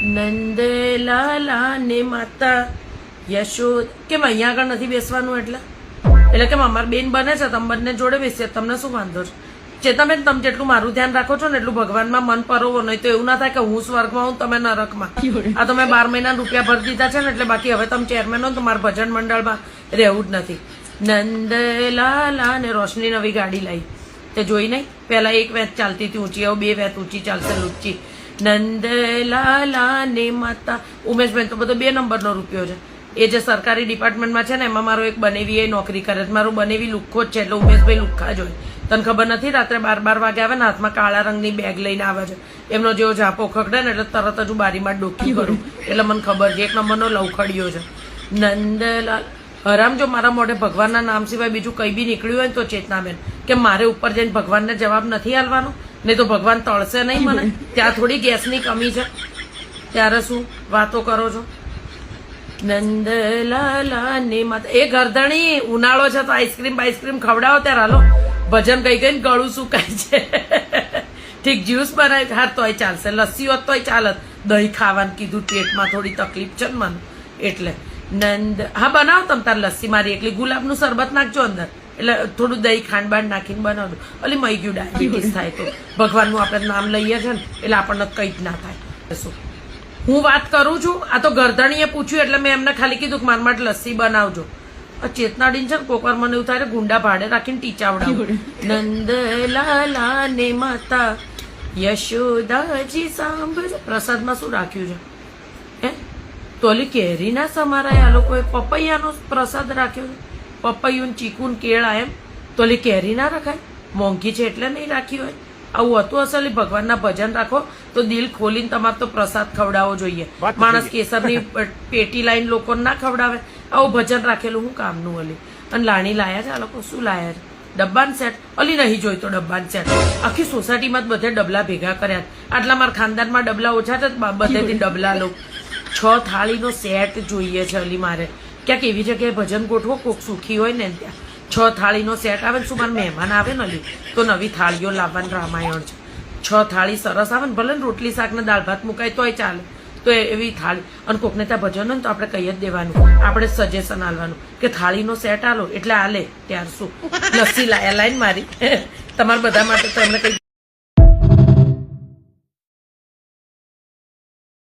નંદલાલા ને માતા યશોદ. કેમ અહીંયા આગળ નથી બેસવાનું? એટલે કેમ અમારી બેન બને છે, તમે બંને જોડે બેસીએ, તમને શું વાંધો છે? ચેતાબેન, તમે જેટલું મારું ધ્યાન રાખો છો ને એટલું ભગવાનમાં મન પરોવો, નહીં તો એવું ના થાય કે હું સ્વર્ગમાં હું તમે નરકમાં. આ તમે 12 મહિના રૂપિયા ભરી દીધા છે ને એટલે બાકી હવે તમે ચેરમેન હો તો મારા ભજન મંડળમાં રહેવું જ નથી. નંદલાલા ને રોશની નવી ગાડી લાવી, તે જોઈ નહીં? પેલા 1 વેચ ચાલતી હતી ઊંચી, હવે 2 વેચ ઊંચી ચાલશે લુચ્ચી. નંદલાલા ને માતા. ઉમેશભાઈ તો બધો 2 નંબરનો રૂપિયો છે. એ જે સરકારી ડિપાર્ટમેન્ટમાં છે ને એમાં મારો એક બનેવી એ નોકરી કરે છે. મારું બનેવી લુખ્ખો જ છે એટલે ઉમેશભાઈ લુખ્ખા જ હોય. તને ખબર નથી? રાત્રે 12 વાગે આવે ને હાથમાં કાળા રંગની બેગ લઈને આવે છે. એમનો જેવો ઝાપો ખકડે ને એટલે તરત જ હું બારીમાં ડોકી કરું એટલે મને ખબર છે 1 નંબરનો લવખડ્યો છે. નંદલાલ હરામ, જો મારા મોઢે ભગવાનના નામ સિવાય બીજું કંઈ બી નીકળ્યું હોય ને તો ચેતનાબેન કે મારે ઉપર જઈને ભગવાનને જવાબ નથી આલવાનો, નહીં તો ભગવાન તળશે નહીં મને. ત્યાં થોડી ગેસની કમી છે, ત્યારે શું વાતો કરો છો? નંદલાલા ને માતા. એ ગરદણી, ઉનાળો છે તો આઈસ્ક્રીમ ખવડાવો ત્યારે હાલો. ભજન કઈ કઈ ગળું સુકાય છે. ઠીક, જ્યુસ બનાવી હા તોય ચાલશે, લસ્સી હોત તોય ચાલત. દહીં ખાવાનું કીધું, પેટમાં થોડી તકલીફ છે ને મને એટલે. હા બનાવો તમે તાર લસ્સી, મારી એકલી. ગુલાબનું શરબત નાખજો અંદર, એટલે થોડું દહીં ખાંડ બાંડ નાખીને બનાવજો. અલી મઈ ગયું, ડાયાબિટીસ થાય તો. ભગવાનનું આપણે નામ લઈએ છે ને એટલે આપણને કંઈ જ ના થાય. શું હું વાત કરું છું? આ તો ગરદણીએ પૂછ્યું એટલે મેં એમને ખાલી કીધું કે મારા માટે લસ્સી બનાવજો. ચેતનાડીન છે ને કોકવાર મને એવું થાય ગુંડા ભાડે રાખીને ટીચાવડાવું. નંદલાલા ને માતા યશોદાજી સાંભળ. પ્રસાદમાં શું રાખ્યું છે? હે તોલી કેરીના સમારાય આ લોકોએ પપૈયાનો પ્રસાદ રાખ્યો છે. પપૈયું, ચીકુન, કેળા એમ. તોલી કેરી ના રખાય? મોંઘી છે એટલે નહીં રાખી હોય. આવું હતું અસલી. ભગવાનના ભજન રાખો તો દિલ ખોલીને તમારે તો પ્રસાદ ખવડાવવો જોઈએ. માણસ કેસરની પેટી લાઈન લોકોને ના ખવડાવે. આવું ભજન રાખેલું હું કામનું? અલી અને લાણી લાયા છે આ લોકો. શું લાયા છે? ડબ્બાન સેટ. અલી નહીં જોઈ તો ડબ્બાન સેટ. આખી સોસાયટીમાં જ બધે ડબલા ભેગા કર્યા. આટલા મારા ખાનદાનમાં ડબલા ઓછા છે, બધેથી ડબલા લો. 6 થાળીનો સેટ જોઈએ છે અલી મારે. ક્યાંક એવી જગ્યાએ ભજન ગોઠવો, કોક સુખી હોય ને ત્યાં 6 થાળીનો સેટ આવે ને. શું મારે મહેમાન આવે ને અલી તો નવી થાળીઓ લાવવાનું રામાયણ છે. 6 થાળી સરસ આવે ને, ભલે ને રોટલી શાક ને દાળ ભાત મુકાય તોય ચાલે. તો એવી થાળી. અને કોકને ત્યાં ભજન હોય ને તો આપણે કહી જ દેવાનું, આપણે સજેશન આલવાનું કે થાળીનો સેટ આલો એટલે આલે. ત્યાર શું લસ્સી લાયા લાઈન મારી તમારા બધા માટે તો એમને કઈ